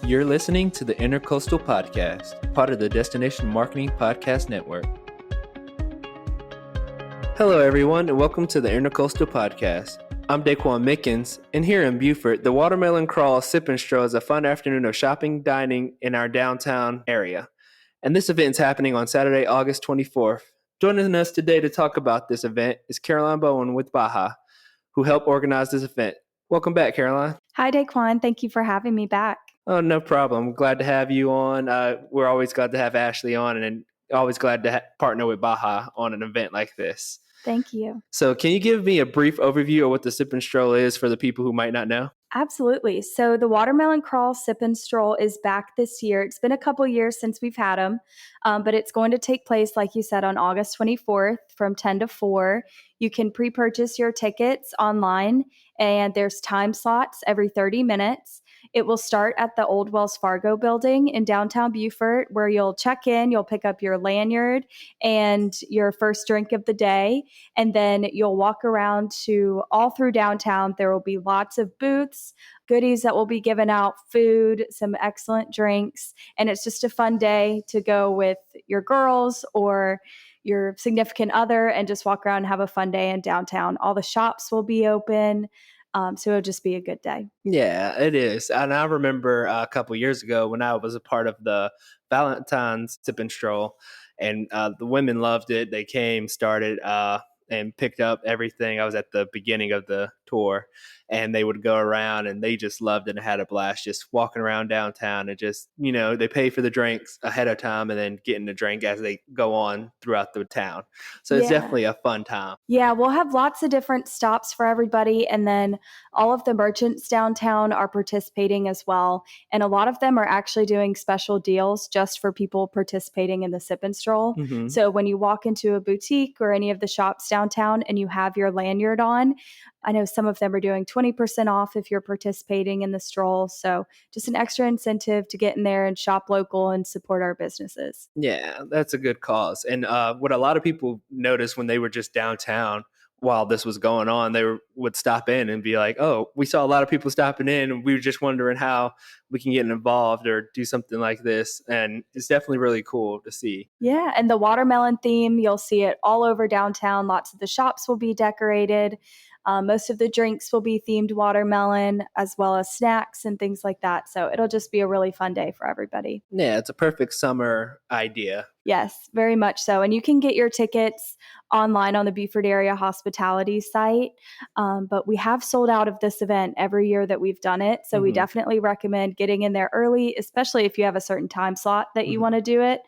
You're listening to the Intercoastal Podcast, part of the Destination Marketing Podcast Network. Hello, everyone, and welcome to the Intercoastal Podcast. I'm Daquan Mickens, and here in Beaufort, the Watermelon Crawl Sip Stroll is a fun afternoon of shopping, dining in our downtown area. And this event is happening on Saturday, August 24th. Joining us today to talk about this event is Caroline Bowen with Baja, who helped organize this event. Welcome back, Caroline. Hi, Daquan. Thank you for having me back. Oh, no problem. Glad to have you on. We're always glad to have Ashley on, and always glad to partner with Baja on an event like this. Thank you. So can you give me a brief overview of what the Sip and Stroll is for the people who might not know? Absolutely. So the Watermelon Crawl Sip and Stroll is back this year. It's been a couple years since we've had them, but it's going to take place, like you said, on August 24th from 10 to 4. You can pre-purchase your tickets online, and there's time slots every 30 minutes. It will start at the old Wells Fargo building in downtown Beaufort, where you'll check in, you'll pick up your lanyard and your first drink of the day, and then you'll walk around to all through downtown. There will be lots of booths, goodies that will be given out, food, some excellent drinks, and it's just a fun day to go with your girls or your significant other and just walk around and have a fun day in downtown. All the shops will be open. So it'll just be a good day. Yeah, it is. And I remember a couple years ago when I was a part of the Valentine's Sip and Stroll, and the women loved it. They came, started, and picked up everything. I was at the beginning of the tour, and they would go around and they just loved it and had a blast just walking around downtown and just, they pay for the drinks ahead of time and then getting the drink as they go on throughout the town. So it's definitely a fun time. Yeah, we'll have lots of different stops for everybody. And then all of the merchants downtown are participating as well. And a lot of them are actually doing special deals just for people participating in the Sip and Stroll. Mm-hmm. So when you walk into a boutique or any of the shops downtown and you have your lanyard on, I know some of them are doing 20% off if you're participating in the stroll. So just an extra incentive to get in there and shop local and support our businesses. Yeah, that's a good cause. And what a lot of people noticed when they were just downtown while this was going on, would stop in and be like, oh, we saw a lot of people stopping in and we were just wondering how we can get involved or do something like this. And it's definitely really cool to see. Yeah, and the watermelon theme, you'll see it all over downtown. Lots of the shops will be decorated. Most of the drinks will be themed watermelon, as well as snacks and things like that. So it'll just be a really fun day for everybody. Yeah, it's a perfect summer idea. Yes, very much so. And you can get your tickets online on the Beaufort Area Hospitality site. But we have sold out of this event every year that we've done it. So we definitely recommend getting in there early, especially if you have a certain time slot that you want to do it.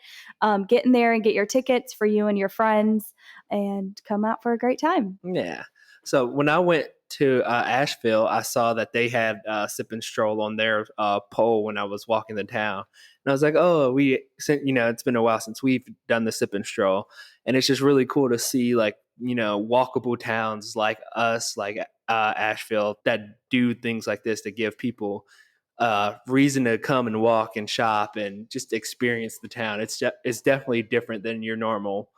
Get in there and get your tickets for you and your friends and come out for a great time. Yeah. So when I went to Asheville, I saw that they had Sip and Stroll on their pole when I was walking the town. And I was like, oh, it's been a while since we've done the Sip and Stroll. And it's just really cool to see walkable towns like us, like Asheville, that do things like this to give people reason to come and walk and shop and just experience the town. It's definitely different than your normal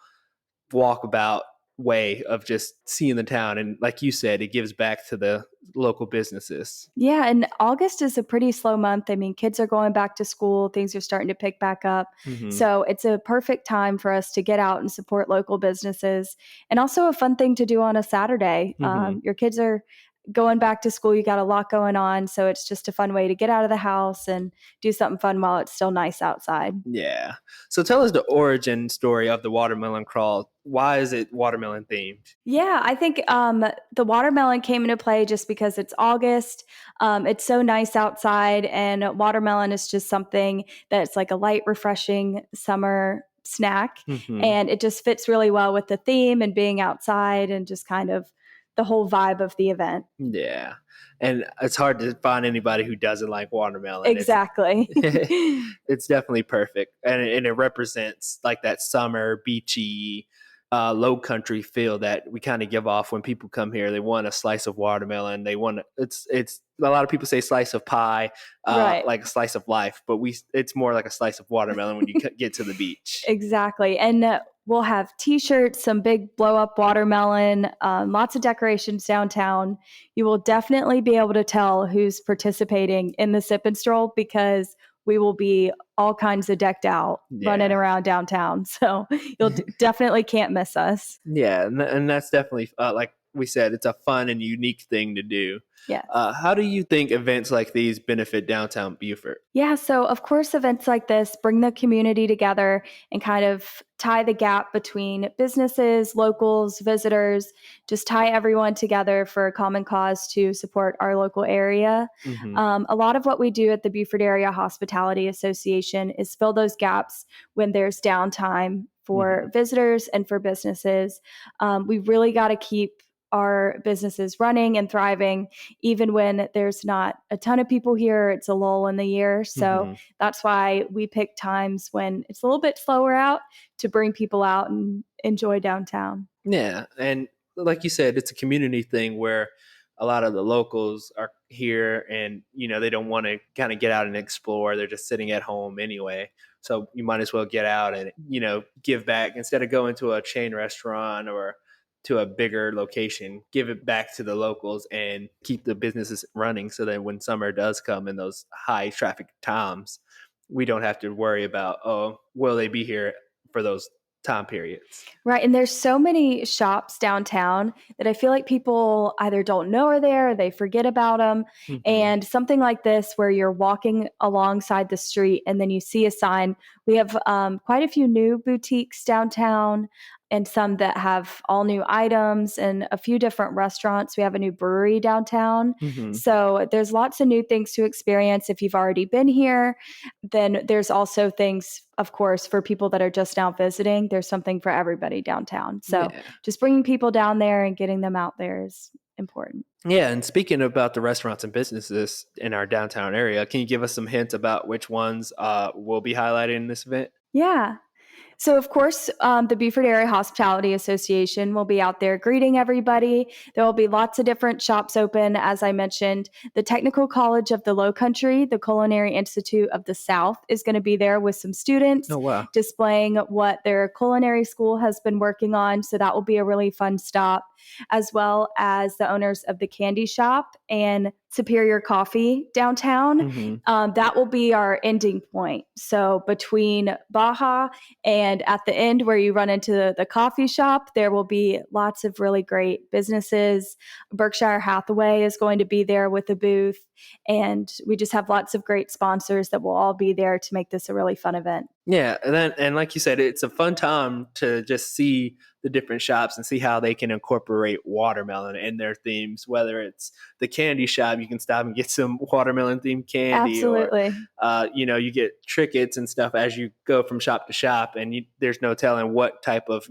walkabout way of just seeing the town. And like you said, it gives back to the local businesses. Yeah, and August is a pretty slow month. I mean, kids are going back to school, things are starting to pick back up. So it's a perfect time for us to get out and support local businesses, and also a fun thing to do on a Saturday. Your kids are going back to school, you got a lot going on, so it's just a fun way to get out of the house and do something fun while it's still nice outside. Yeah. So tell us the origin story of the Watermelon Crawl. Why is it watermelon themed? Yeah, I think the watermelon came into play just because it's August. It's so nice outside, and watermelon is just something that's like a light, refreshing summer snack. And it just fits really well with the theme and being outside and just kind of the whole vibe of the event. Yeah. And it's hard to find anybody who doesn't like watermelon. Exactly. It's definitely perfect. And it represents like that summer, beachy, Lowcountry feel that we kind of give off when people come here. They want a slice of watermelon. They want it's a lot of people say slice of pie, right, like a slice of life, but it's more like a slice of watermelon when you get to the beach. Exactly. And we'll have t-shirts, some big blow up watermelon, lots of decorations downtown. You will definitely be able to tell who's participating in the Sip and Stroll because we will be all kinds of decked out running Yeah. around downtown. So you'll definitely can't miss us. Yeah, and that's definitely like we said, it's a fun and unique thing to do. Yes. How do you think events like these benefit downtown Beaufort? Yeah, so of course, events like this bring the community together and kind of tie the gap between businesses, locals, visitors, just tie everyone together for a common cause to support our local area. Hmm. A lot of what we do at the Beaufort Area Hospitality Association is fill those gaps when there's downtime Hmm. for visitors and for businesses. We really got to keep our businesses running and thriving even when there's not a ton of people here. It's a lull in the year. So Hmm. that's why we pick times when it's a little bit slower out to bring people out and enjoy downtown. Yeah, and like you said, it's a community thing where a lot of the locals are here, and they don't want to kind of get out and explore. They're just sitting at home anyway. So you might as well get out and give back instead of going to a chain restaurant or to a bigger location. Give it back to the locals and keep the businesses running, so that when summer does come in those high traffic times, we don't have to worry about, oh, will they be here for those time periods. Right. And there's so many shops downtown that I feel like people either don't know are there, or they forget about them. Hmm. And something like this, where you're walking alongside the street and then you see a sign. We have quite a few new boutiques downtown and some that have all new items and a few different restaurants. We have a new brewery downtown. Hmm. So there's lots of new things to experience if you've already been here. Then there's also things, of course, for people that are just now visiting. There's something for everybody downtown. So Yeah. just bringing people down there and getting them out there is important. Yeah. And speaking about the restaurants and businesses in our downtown area, can you give us some hints about which ones will be highlighted in this event? Yeah. So, of course, the Beaufort Area Hospitality Association will be out there greeting everybody. There will be lots of different shops open, as I mentioned. The Technical College of the Lowcountry, the Culinary Institute of the South, is going to be there with some students Oh, wow. displaying what their culinary school has been working on. So, that will be a really fun stop, as well as the owners of the Candy Shop and Superior Coffee downtown. Hmm. That will be our ending point. So, between Baja and at the end, where you run into the coffee shop, there will be lots of really great businesses. Berkshire Hathaway is going to be there with a booth. And we just have lots of great sponsors that will all be there to make this a really fun event. Yeah, and like you said, it's a fun time to just see the different shops and see how they can incorporate watermelon in their themes. Whether it's the candy shop, you can stop and get some watermelon themed candy, or Absolutely. you get trinkets and stuff as you go from shop to shop, and there's no telling what type of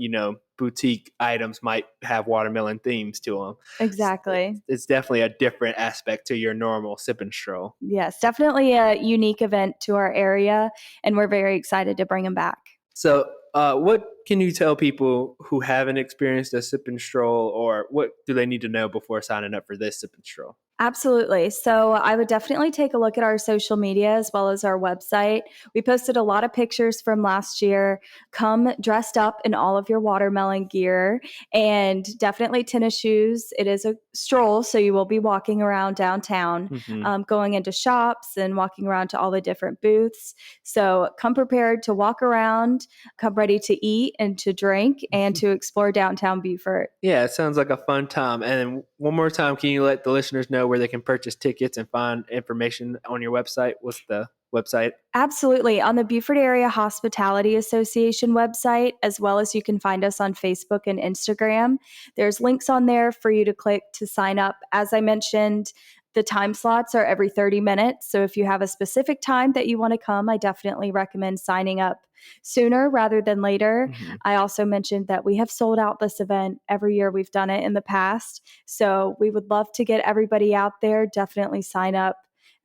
boutique items might have watermelon themes to them. Exactly. It's definitely a different aspect to your normal sip and stroll. Yes, definitely a unique event to our area. And we're very excited to bring them back. So, what can you tell people who haven't experienced a sip and stroll, or what do they need to know before signing up for this sip and stroll? Absolutely. So I would definitely take a look at our social media as well as our website. We posted a lot of pictures from last year. Come dressed up in all of your watermelon gear and definitely tennis shoes. It is a stroll, so you will be walking around downtown, Hmm. going into shops and walking around to all the different booths. So come prepared to walk around, come ready to eat and to drink and to explore downtown Beaufort. Yeah, it sounds like a fun time. And one more time, can you let the listeners know where they can purchase tickets and find information on your website? What's the website? Absolutely. On the Beaufort Area Hospitality Association website, as well as you can find us on Facebook and Instagram. There's links on there for you to click to sign up. As I mentioned, the time slots are every 30 minutes. So if you have a specific time that you want to come, I definitely recommend signing up sooner rather than later. Hmm. I also mentioned that we have sold out this event every year we've done it in the past. So we would love to get everybody out there. Definitely sign up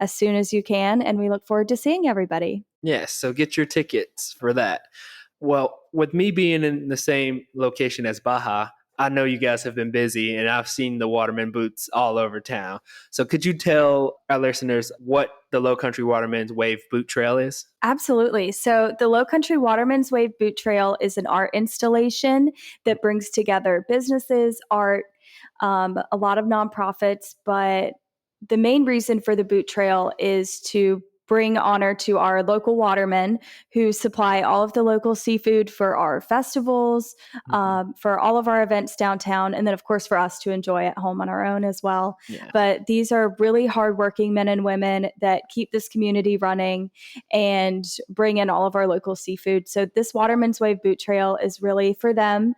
as soon as you can. And we look forward to seeing everybody. Yes, so get your tickets for that. Well, with me being in the same location as Baja, I know you guys have been busy, and I've seen the Watermen boots all over town. So could you tell our listeners what the Lowcountry Watermen's Wave Boot Trail is? Absolutely. So, the Lowcountry Watermen's Wave Boot Trail is an art installation that brings together businesses, art, a lot of nonprofits, but the main reason for the boot trail is to bring honor to our local watermen who supply all of the local seafood for our festivals, for all of our events downtown, and then, of course, for us to enjoy at home on our own as well. Yeah. But these are really hardworking men and women that keep this community running and bring in all of our local seafood. So this Watermen's Wave Boot Trail is really for them,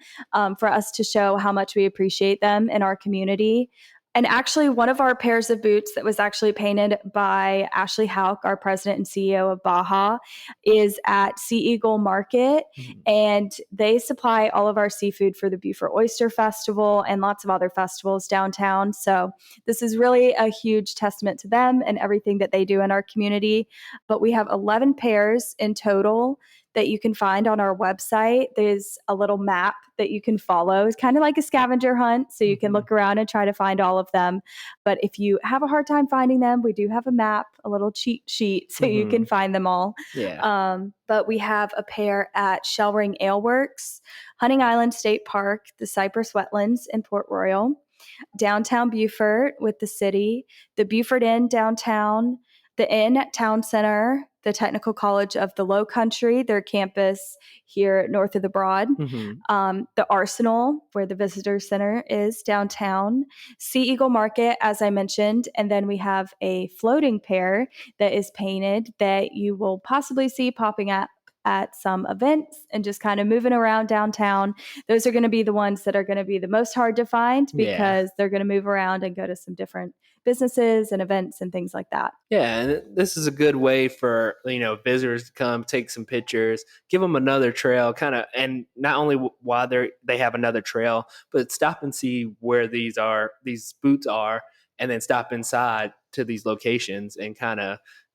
for us to show how much we appreciate them in our community. And actually, one of our pairs of boots that was actually painted by Ashley Hauk, our president and CEO of Baja, is at Sea Eagle Market. And they supply all of our seafood for the Beaufort Oyster Festival and lots of other festivals downtown. So this is really a huge testament to them and everything that they do in our community. But we have 11 pairs in total that you can find on our website. There's a little map that you can follow. It's kind of like a scavenger hunt, so you can look around and try to find all of them. But if you have a hard time finding them, we do have a map, a little cheat sheet, so you can find them all. Yeah. But we have a pair at Shellring Ale Works, Hunting Island State Park, the Cypress Wetlands in Port Royal, downtown Beaufort with the city, the Beaufort Inn downtown, the Inn at Town Center, the Technical College of the Lowcountry, their campus here north of the Broad, the Arsenal, where the Visitor Center is downtown, Sea Eagle Market, as I mentioned, and then we have a floating pair that is painted that you will possibly see popping up at some events and just kind of moving around downtown. Those are going to be the ones that are going to be the most hard to find because they're going to move around and go to some different businesses and events and things like that. Yeah, and this is a good way for, visitors to come take some pictures, give them another trail, and not only why they have another trail, but stop and see where these boots are, and then stop inside to these locations and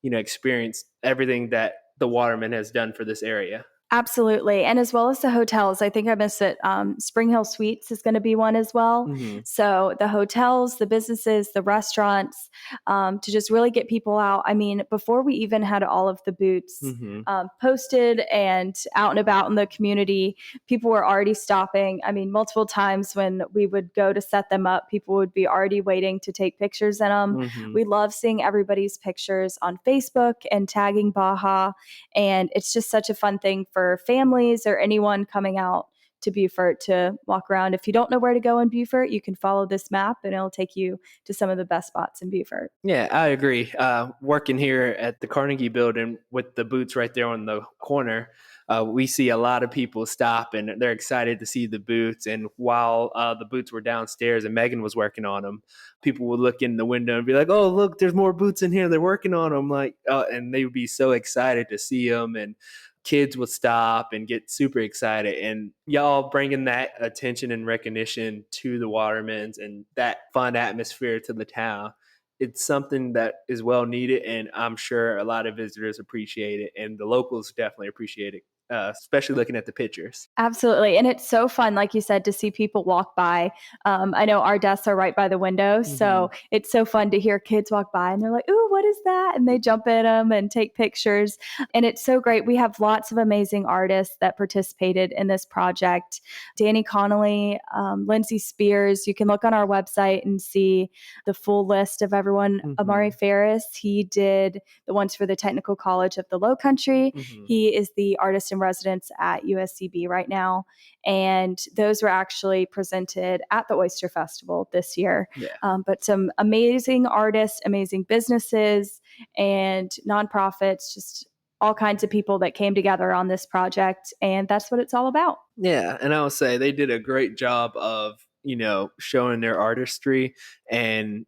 experience everything that the Waterman has done for this area. Absolutely. And as well as the hotels, I think I missed it. Spring Hill Suites is going to be one as well. So the hotels, the businesses, the restaurants, to just really get people out. I mean, before we even had all of the boots posted and out and about in the community, people were already stopping. I mean, multiple times when we would go to set them up, people would be already waiting to take pictures in them. We love seeing everybody's pictures on Facebook and tagging Baja. And it's just such a fun thing for families or anyone coming out to Beaufort to walk around. If you don't know where to go in Beaufort, you can follow this map and it'll take you to some of the best spots in Beaufort. Yeah, I agree. Working here at the Carnegie Building with the boots right there on the corner, we see a lot of people stop and they're excited to see the boots. And while the boots were downstairs and Megan was working on them, people would look in the window and be like, "Oh, look, there's more boots in here. They're working on them." And they would be so excited to see them. And kids would stop and get super excited, and y'all bringing that attention and recognition to the Watermans and that fun atmosphere to the town. It's something that is well needed, and I'm sure a lot of visitors appreciate it, and the locals definitely appreciate it, especially looking at the pictures. Absolutely. And it's so fun, like you said, to see people walk by. I know our desks are right by the window, so it's so fun to hear kids walk by and they're like, "Ooh, what is that?" And they jump in them and take pictures. And it's so great. We have lots of amazing artists that participated in this project. Danny Connolly, Lindsay Spears. You can look on our website and see the full list of everyone. Amari Ferris, he did the ones for the Technical College of the Lowcountry. He is the artist in residence at USCB right now. And those were actually presented at the Oyster Festival this year. But some amazing artists, amazing businesses, and nonprofits, just all kinds of people that came together on this project. And that's what it's all about. Yeah. And I would say they did a great job of showing their artistry and,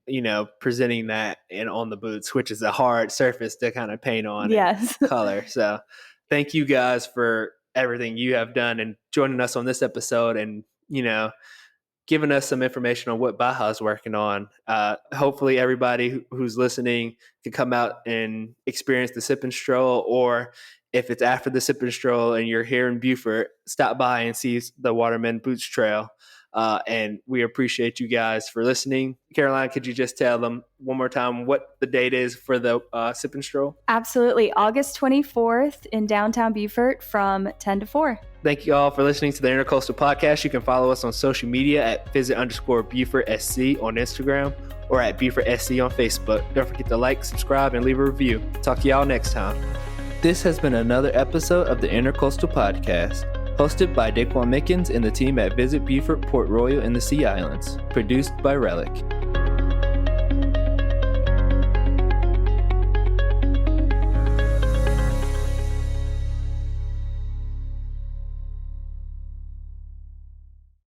presenting that on the boots, which is a hard surface to kind of paint on and color. So thank you guys for everything you have done and joining us on this episode and, giving us some information on what Baja's working on. Hopefully everybody who's listening can come out and experience the Sip and Stroll, or if it's after the Sip and Stroll and you're here in Beaufort, stop by and see the Watermen Boots Trail. And we appreciate you guys for listening. Caroline, could you just tell them one more time what the date is for the Sip and Stroll? Absolutely. August 24th in downtown Beaufort from 10 to 4. Thank you all for listening to the Intercoastal Podcast. You can follow us on social media at visit_Beaufort SC on Instagram, or at Beaufort SC on Facebook. Don't forget to like, subscribe, and leave a review. Talk to y'all next time. This has been another episode of the Intercoastal Podcast, hosted by Daquan Mickens and the team at Visit Beaufort Port Royal in the Sea Islands, produced by Relic.